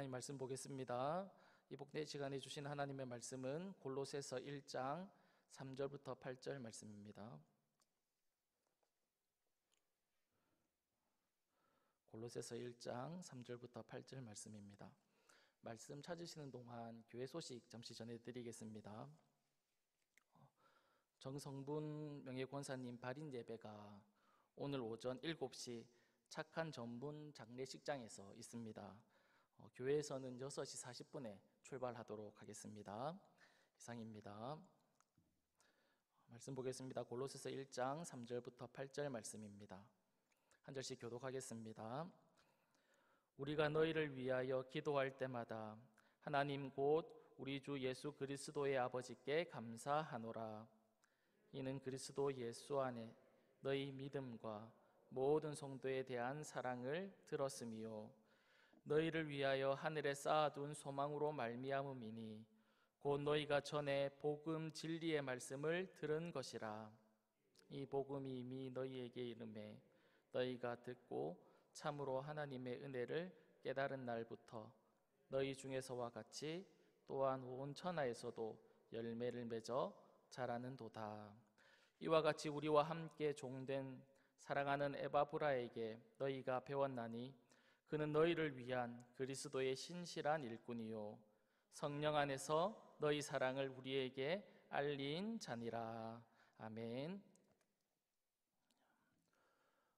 말씀 보겠습니다. 이 복된 시간에 주신 하나님의 말씀은 골로새서 1장 3절부터 8절 말씀입니다. 골로새서 1장 3절부터 8절 말씀입니다. 말씀 찾으시는 동안 교회 소식 잠시 전해드리겠습니다. 정성분 명예권사님 발인 예배가 오늘 오전 7시 착한 전분 장례식장에서 있습니다. 교회에서는 6시 40분에 출발하도록 하겠습니다. 이상입니다. 말씀 보겠습니다. 골로새서 1장 3절부터 8절 말씀입니다. 한 절씩 교독하겠습니다. 우리가 너희를 위하여 기도할 때마다 하나님 곧 우리 주 예수 그리스도의 아버지께 감사하노라. 이는 그리스도 예수 안에 너희 믿음과 모든 성도에 대한 사랑을 들었음이요 너희를 위하여 하늘에 쌓아둔 소망으로 말미암음이니 곧 너희가 전에 복음 진리의 말씀을 들은 것이라. 이 복음이 이미 너희에게 이르매 너희가 듣고 참으로 하나님의 은혜를 깨달은 날부터 너희 중에서와 같이 또한 온 천하에서도 열매를 맺어 자라는도다. 이와 같이 우리와 함께 종된 사랑하는 에바브라에게 너희가 배웠나니 그는 너희를 위한 그리스도의 신실한 일꾼이요 성령 안에서 너희 사랑을 우리에게 알린 자니라. 아멘.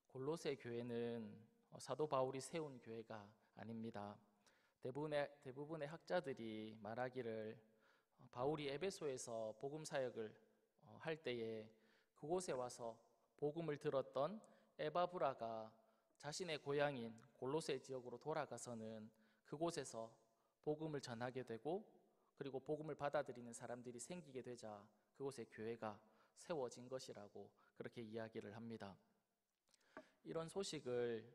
골로새 교회는 사도 바울이 세운 교회가 아닙니다. 대부분의 학자들이 말하기를 바울이 에베소에서 복음 사역을 할 때에 그곳에 와서 복음을 들었던 에바브라가 자신의 고향인 골로새 지역으로 돌아가서는 그곳에서 복음을 전하게 되고 그리고 복음을 받아들이는 사람들이 생기게 되자 그곳에 교회가 세워진 것이라고 그렇게 이야기를 합니다. 이런 소식을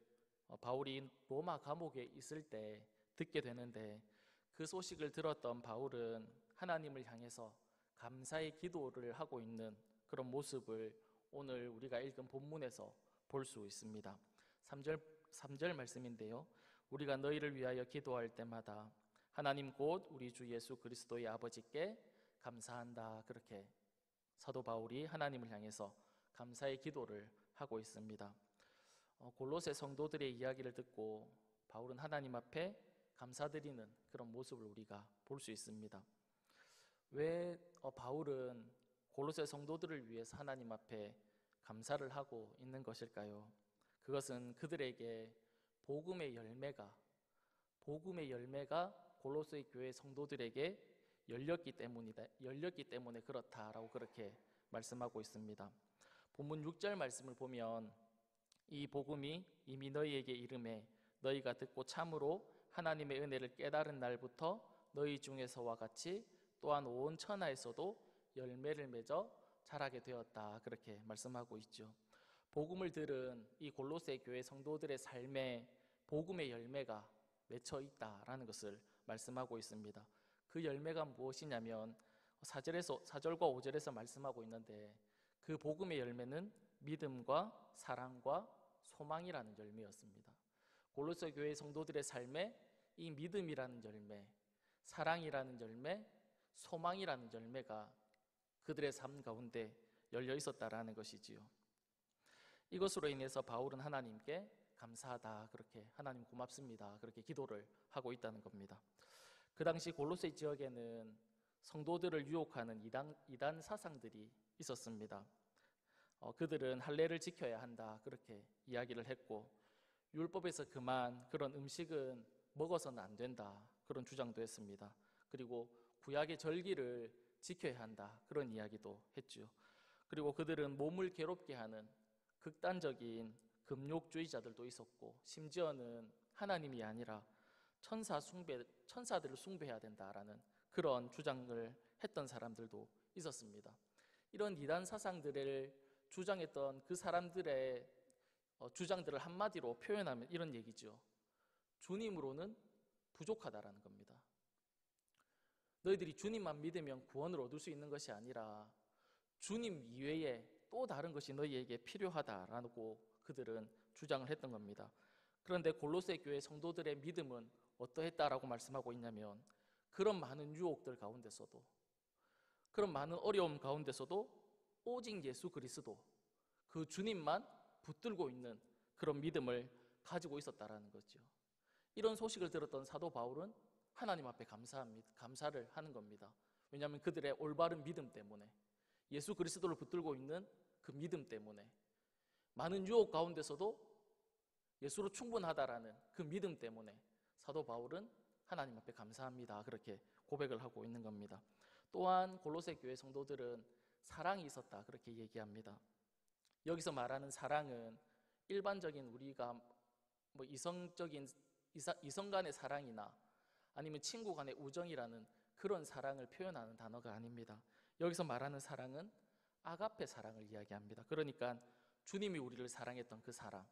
바울이 로마 감옥에 있을 때 듣게 되는데 그 소식을 들었던 바울은 하나님을 향해서 감사의 기도를 하고 있는 그런 모습을 오늘 우리가 읽은 본문에서 볼 수 있습니다. 3절 말씀인데요. 우리가 너희를 위하여 기도할 때마다 하나님 곧 우리 주 예수 그리스도의 아버지께 감사한다. 그렇게 사도 바울이 하나님을 향해서 감사의 기도를 하고 있습니다. 골로새 성도들의 이야기를 듣고 바울은 하나님 앞에 감사드리는 그런 모습을 우리가 볼 수 있습니다. 왜 바울은 골로새 성도들을 위해서 하나님 앞에 감사를 하고 있는 것일까요? 그것은 그들에게 복음의 열매가 골로새 교회 성도들에게 열렸기 때문에 그렇다라고 그렇게 말씀하고 있습니다. 본문 6절 말씀을 보면 이 복음이 이미 너희에게 이르매 너희가 듣고 참으로 하나님의 은혜를 깨달은 날부터 너희 중에서와 같이 또한 온 천하에서도 열매를 맺어 자라게 되었다. 그렇게 말씀하고 있죠. 복음을 들은 이 골로새 교회 성도들의 삶에 복음의 열매가 맺혀 있다라는 것을 말씀하고 있습니다. 그 열매가 무엇이냐면 4절과 5절에서 말씀하고 있는데 그 복음의 열매는 믿음과 사랑과 소망이라는 열매였습니다. 골로새 교회 성도들의 삶에 이 믿음이라는 열매, 사랑이라는 열매, 소망이라는 열매가 그들의 삶 가운데 열려 있었다라는 것이지요. 이것으로 인해서 바울은 하나님께 감사하다, 그렇게 하나님 고맙습니다, 그렇게 기도를 하고 있다는 겁니다. 그 당시 골로새 지역에는 성도들을 유혹하는 이단 사상들이 있었습니다. 그들은 할례를 지켜야 한다, 그렇게 이야기를 했고 율법에서 그만 그런 음식은 먹어서는 안 된다, 그런 주장도 했습니다. 그리고 구약의 절기를 지켜야 한다, 그런 이야기도 했죠. 그리고 그들은 몸을 괴롭게 하는 극단적인 금욕주의자들도 있었고 심지어는 하나님이 아니라 천사들을 숭배해야 된다라는 그런 주장을 했던 사람들도 있었습니다. 이런 이단 사상들을 주장했던 그 사람들의 주장들을 한마디로 표현하면 이런 얘기죠. 주님으로는 부족하다라는 겁니다. 너희들이 주님만 믿으면 구원을 얻을 수 있는 것이 아니라 주님 이외에 또 다른 것이 너희에게 필요하다라고 그들은 주장을 했던 겁니다. 그런데 골로새 교회 성도들의 믿음은 어떠했다라고 말씀하고 있냐면, 그런 많은 유혹들 가운데서도, 그런 많은 어려움 가운데서도 오직 예수 그리스도, 그 주님만 붙들고 있는 그런 믿음을 가지고 있었다라는 거죠. 이런 소식을 들었던 사도 바울은 하나님 앞에 감사를 하는 겁니다. 왜냐하면 그들의 올바른 믿음 때문에, 예수 그리스도를 붙들고 있는 그 믿음 때문에, 많은 유혹 가운데서도 예수로 충분하다라는 그 믿음 때문에 사도 바울은 하나님 앞에 감사합니다, 그렇게 고백을 하고 있는 겁니다. 또한 골로새 교회 성도들은 사랑이 있었다, 그렇게 얘기합니다. 여기서 말하는 사랑은 일반적인 우리가 이성 간의 사랑이나 아니면 친구 간의 우정이라는 그런 사랑을 표현하는 단어가 아닙니다. 여기서 말하는 사랑은 아가페 사랑을 이야기합니다. 그러니까 주님이 우리를 사랑했던 그 사랑,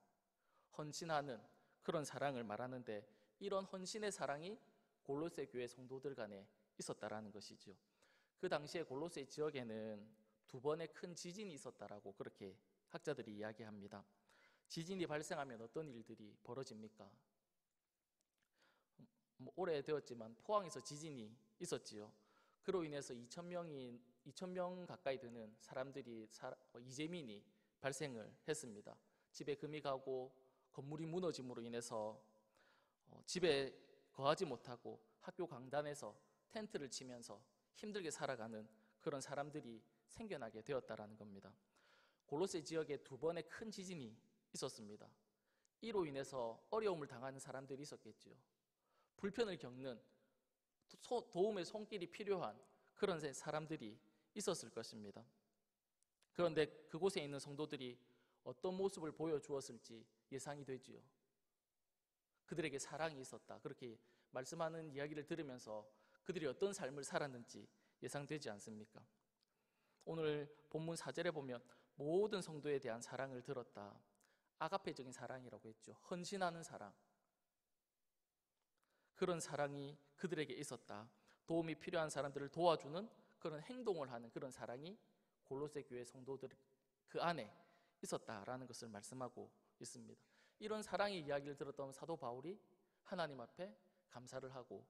헌신하는 그런 사랑을 말하는데, 이런 헌신의 사랑이 골로새 교회 성도들 간에 있었다라는 것이죠. 그 당시에 골로새 지역에는 2번의 큰 지진이 있었다라고 그렇게 학자들이 이야기합니다. 지진이 발생하면 어떤 일들이 벌어집니까? 오래되었지만 포항에서 지진이 있었지요. 그로 인해서 2,000명 가까이 되는 사람들이 이재민이 발생을 했습니다. 집에 금이 가고 건물이 무너짐으로 인해서 집에 거하지 못하고 학교 강단에서 텐트를 치면서 힘들게 살아가는 그런 사람들이 생겨나게 되었다라는 겁니다. 골로새 지역에 2번의 큰 지진이 있었습니다. 이로 인해서 어려움을 당하는 사람들이 있었겠죠. 불편을 겪는, 도움의 손길이 필요한 그런 사람들이 있었을 것입니다. 그런데 그곳에 있는 성도들이 어떤 모습을 보여주었을지 예상이 되지요. 그들에게 사랑이 있었다, 그렇게 말씀하는 이야기를 들으면서 그들이 어떤 삶을 살았는지 예상되지 않습니까? 오늘 본문 4절에 보면 모든 성도에 대한 사랑을 들었다, 아가페적인 사랑이라고 했죠. 헌신하는 사랑, 그런 사랑이 그들에게 있었다. 도움이 필요한 사람들을 도와주는 그런 행동을 하는 그런 사랑이 골로새 교회 성도들 그 안에 있었다라는 것을 말씀하고 있습니다. 이런 사랑의 이야기를 들었던 사도 바울이 하나님 앞에 감사를 하고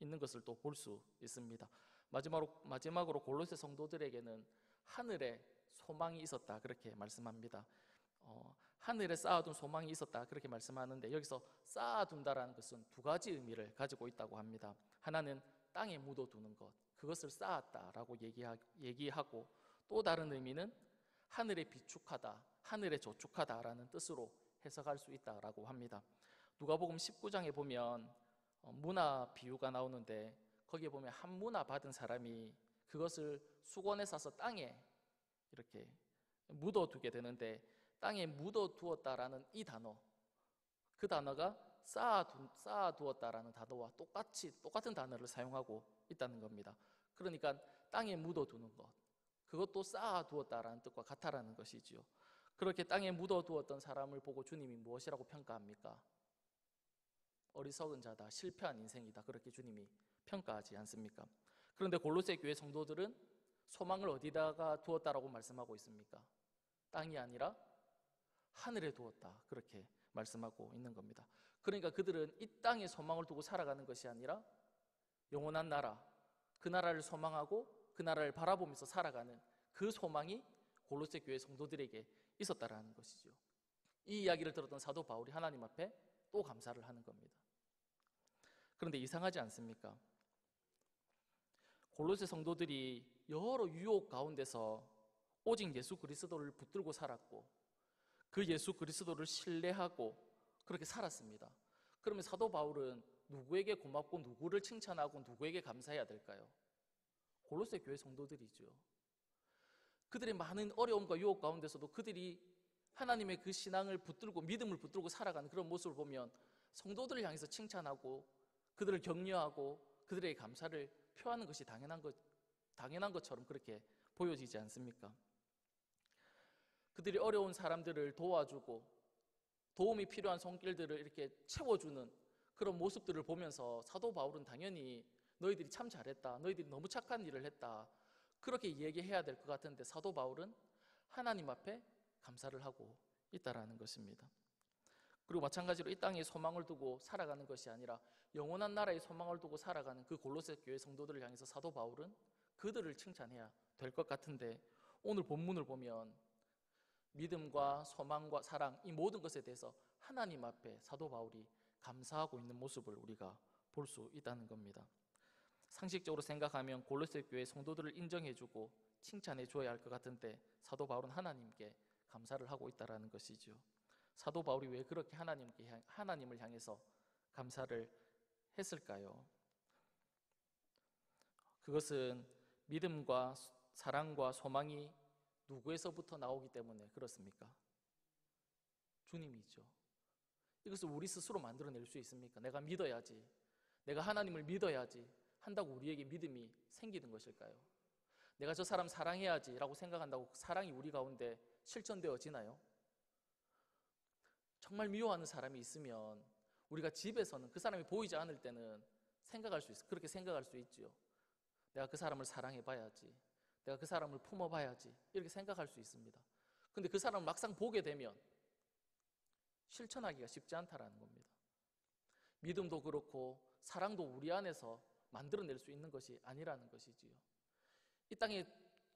있는 것을 또 볼 수 있습니다. 마지막으로 골로새 성도들에게는 하늘에 소망이 있었다, 그렇게 말씀합니다. 하늘에 쌓아둔 소망이 있었다, 그렇게 말씀하는데, 여기서 쌓아둔다라는 것은 2가지 의미를 가지고 있다고 합니다. 하나는 땅에 묻어두는 것, 그것을 쌓았다라고 얘기하고, 또 다른 의미는 하늘에 비축하다, 하늘에 저축하다라는 뜻으로 해석할 수 있다라고 합니다. 누가복음 19장에 보면 문화 비유가 나오는데, 거기에 보면 한 문화 받은 사람이 그것을 수건에 싸서 땅에 이렇게 묻어두게 되는데, 땅에 묻어두었다라는 이 단어, 그 단어가 쌓아두었다라는 단어와 똑같은 단어를 사용하고 있다는 겁니다. 그러니까 땅에 묻어두는 것, 그것도 쌓아두었다라는 뜻과 같다라는 것이지요. 그렇게 땅에 묻어두었던 사람을 보고 주님이 무엇이라고 평가합니까? 어리석은 자다, 실패한 인생이다, 그렇게 주님이 평가하지 않습니까? 그런데 골로새 교회 성도들은 소망을 어디다가 두었다라고 말씀하고 있습니까? 땅이 아니라 하늘에 두었다, 그렇게 말씀하고 있는 겁니다. 그러니까 그들은 이 땅에 소망을 두고 살아가는 것이 아니라 영원한 나라, 그 나라를 소망하고 그 나라를 바라보면서 살아가는 그 소망이 골로새 교회 성도들에게 있었다라는 것이죠. 이 이야기를 들었던 사도 바울이 하나님 앞에 또 감사를 하는 겁니다. 그런데 이상하지 않습니까? 골로새 성도들이 여러 유혹 가운데서 오직 예수 그리스도를 붙들고 살았고, 그 예수 그리스도를 신뢰하고 그렇게 살았습니다. 그러면 사도 바울은 누구에게 고맙고 누구를 칭찬하고 누구에게 감사해야 될까요? 골로새 교회 성도들이죠. 그들의 많은 어려움과 유혹 가운데서도 그들이 하나님의 그 신앙을 붙들고 믿음을 붙들고 살아가는 그런 모습을 보면 성도들을 향해서 칭찬하고 그들을 격려하고 그들에게 감사를 표하는 것이 당연한 것처럼 그렇게 보여지지 않습니까? 그들이 어려운 사람들을 도와주고 도움이 필요한 손길들을 이렇게 채워주는 그런 모습들을 보면서 사도 바울은 당연히 너희들이 참 잘했다, 너희들이 너무 착한 일을 했다, 그렇게 얘기해야 될 것 같은데 사도 바울은 하나님 앞에 감사를 하고 있다라는 것입니다. 그리고 마찬가지로 이 땅에 소망을 두고 살아가는 것이 아니라 영원한 나라에 소망을 두고 살아가는 그 골로새 교회 성도들을 향해서 사도 바울은 그들을 칭찬해야 될 것 같은데, 오늘 본문을 보면 믿음과 소망과 사랑, 이 모든 것에 대해서 하나님 앞에 사도 바울이 감사하고 있는 모습을 우리가 볼 수 있다는 겁니다. 상식적으로 생각하면 골로새 교회 성도들을 인정해주고 칭찬해줘야 할 것 같은데, 사도 바울은 하나님께 감사를 하고 있다는 것이죠. 사도 바울이 왜 그렇게 하나님을 향해서 감사를 했을까요? 그것은 믿음과 사랑과 소망이 누구에서부터 나오기 때문에 그렇습니까? 주님이죠. 이것을 우리 스스로 만들어낼 수 있습니까? 내가 믿어야지, 내가 하나님을 믿어야지 한다고 우리에게 믿음이 생기는 것일까요? 내가 저 사람 사랑해야지 라고 생각한다고 사랑이 우리 가운데 실천되어지나요? 정말 미워하는 사람이 있으면 우리가 집에서는 그 사람이 보이지 않을 때는 그렇게 생각할 수 있죠. 내가 그 사람을 사랑해봐야지, 내가 그 사람을 품어봐야지, 이렇게 생각할 수 있습니다. 근데 그 사람을 막상 보게 되면 실천하기가 쉽지 않다라는 겁니다. 믿음도 그렇고 사랑도 우리 안에서 만들어낼 수 있는 것이 아니라는 것이지요. 이 땅에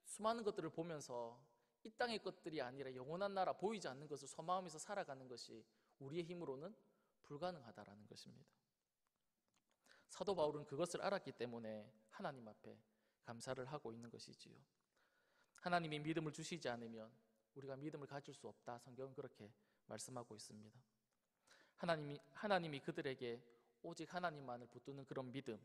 수많은 것들을 보면서 이 땅의 것들이 아니라 영원한 나라, 보이지 않는 것을 소망하면서 살아가는 것이 우리의 힘으로는 불가능하다라는 것입니다. 사도 바울은 그것을 알았기 때문에 하나님 앞에 감사를 하고 있는 것이지요. 하나님이 믿음을 주시지 않으면 우리가 믿음을 가질 수 없다, 성경은 그렇게 말씀하고 있습니다. 하나님이 그들에게 오직 하나님만을 붙드는 그런 믿음,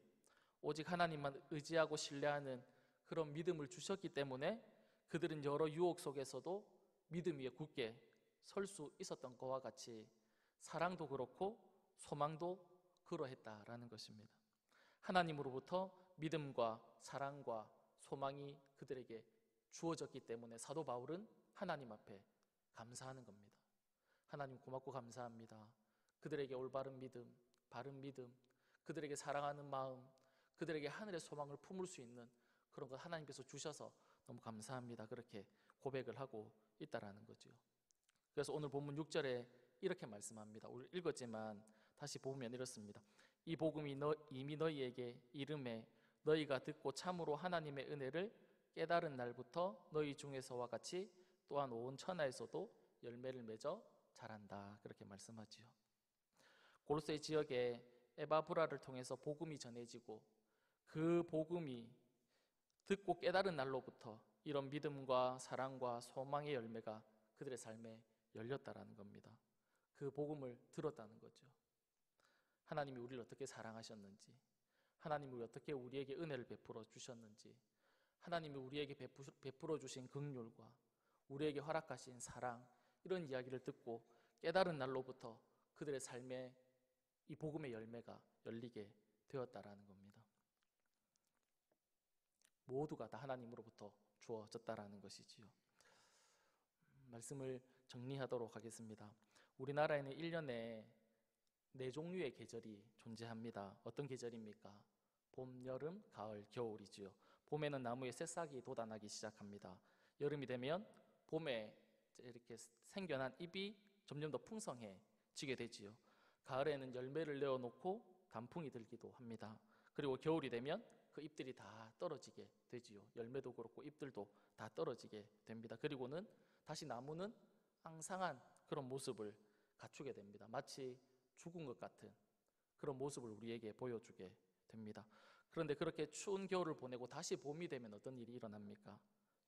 오직 하나님만 의지하고 신뢰하는 그런 믿음을 주셨기 때문에 그들은 여러 유혹 속에서도 믿음 위에 굳게 설 수 있었던 것과 같이 사랑도 그렇고 소망도 그러했다라는 것입니다. 하나님으로부터 믿음과 사랑과 소망이 그들에게 주어졌기 때문에 사도 바울은 하나님 앞에 감사하는 겁니다. 하나님 고맙고 감사합니다. 그들에게 올바른 믿음, 바른 믿음, 그들에게 사랑하는 마음, 그들에게 하늘의 소망을 품을 수 있는 그런 것 하나님께서 주셔서 너무 감사합니다. 그렇게 고백을 하고 있다라는 거죠. 그래서 오늘 본문 6절에 이렇게 말씀합니다. 우리 읽었지만 다시 보면 이렇습니다. 이 복음이 이미 너희에게 이름에 너희가 듣고 참으로 하나님의 은혜를 깨달은 날부터 너희 중에서와 같이 또한 온 천하에서도 열매를 맺어 자란다. 그렇게 말씀하지요. 골로새 지역에 에바브라를 통해서 복음이 전해지고 그 복음이 듣고 깨달은 날로부터 이런 믿음과 사랑과 소망의 열매가 그들의 삶에 열렸다라는 겁니다. 그 복음을 들었다는 거죠. 하나님이 우리를 어떻게 사랑하셨는지, 하나님이 어떻게 우리에게 은혜를 베풀어 주셨는지, 하나님이 우리에게 베풀어 주신 긍휼과 우리에게 허락하신 사랑, 이런 이야기를 듣고 깨달은 날로부터 그들의 삶에 이 복음의 열매가 열리게 되었다라는 겁니다. 모두가 다 하나님으로부터 주어졌다라는 것이지요. 말씀을 정리하도록 하겠습니다. 우리나라에는 1년에 4종류의 계절이 존재합니다. 어떤 계절입니까? 봄, 여름, 가을, 겨울이지요. 봄에는 나무에 새싹이 돋아나기 시작합니다. 여름이 되면 봄에 이렇게 생겨난 잎이 점점 더 풍성해지게 되지요. 가을에는 열매를 내어놓고 단풍이 들기도 합니다. 그리고 겨울이 되면 그 잎들이 다 떨어지게 되지요. 열매도 그렇고 잎들도 다 떨어지게 됩니다. 그리고는 다시 나무는 앙상한 그런 모습을 갖추게 됩니다. 마치 죽은 것 같은 그런 모습을 우리에게 보여주게 됩니다. 그런데 그렇게 추운 겨울을 보내고 다시 봄이 되면 어떤 일이 일어납니까?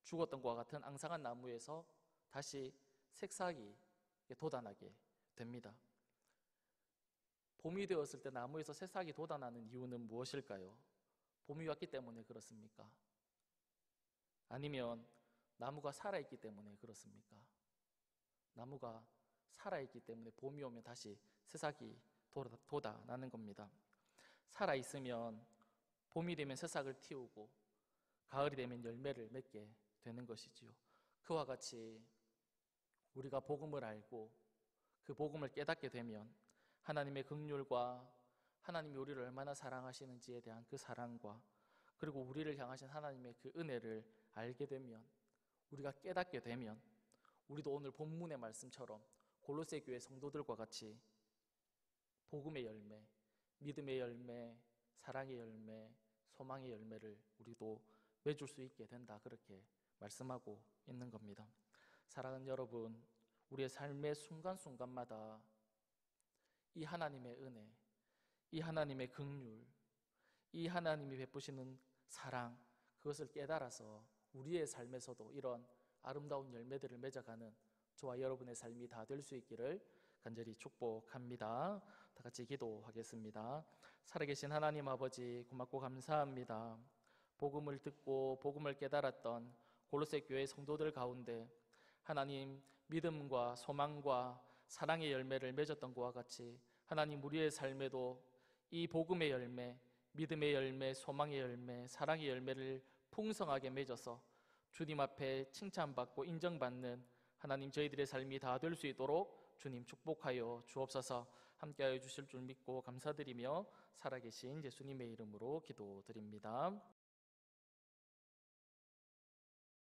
죽었던 것과 같은 앙상한 나무에서 다시 새싹이 돋아나게 됩니다. 봄이 되었을 때 나무에서 새싹이 돋아나는 이유는 무엇일까요? 봄이 왔기 때문에 그렇습니까? 아니면 나무가 살아있기 때문에 그렇습니까? 나무가 살아있기 때문에 봄이 오면 다시 새싹이 돋아나는 겁니다. 살아있으면 봄이 되면 새싹을 틔우고 가을이 되면 열매를 맺게 되는 것이지요. 그와 같이 우리가 복음을 알고 그 복음을 깨닫게 되면 하나님의 긍휼과 하나님이 우리를 얼마나 사랑하시는지에 대한 그 사랑과 그리고 우리를 향하신 하나님의 그 은혜를 알게 되면, 우리가 깨닫게 되면 우리도 오늘 본문의 말씀처럼 골로새 교회 성도들과 같이 복음의 열매, 믿음의 열매, 사랑의 열매, 소망의 열매를 우리도 맺을 수 있게 된다, 그렇게 말씀하고 있는 겁니다. 사랑하는 여러분, 우리의 삶의 순간순간마다 이 하나님의 은혜, 이 하나님의 긍휼, 이 하나님이 베푸시는 사랑, 그것을 깨달아서 우리의 삶에서도 이런 아름다운 열매들을 맺어가는 저와 여러분의 삶이 다 될 수 있기를 간절히 축복합니다. 다 같이 기도하겠습니다. 살아계신 하나님 아버지, 고맙고 감사합니다. 복음을 듣고 복음을 깨달았던 골로새 교회 성도들 가운데 하나님 믿음과 소망과 사랑의 열매를 맺었던 것과 같이 하나님 우리의 삶에도 이 복음의 열매, 믿음의 열매, 소망의 열매, 사랑의 열매를 풍성하게 맺어서 주님 앞에 칭찬받고 인정받는 하나님 저희들의 삶이 다 될 수 있도록 주님 축복하여 주옵소서. 함께하여 주실 줄 믿고 감사드리며 살아계신 예수님의 이름으로 기도드립니다.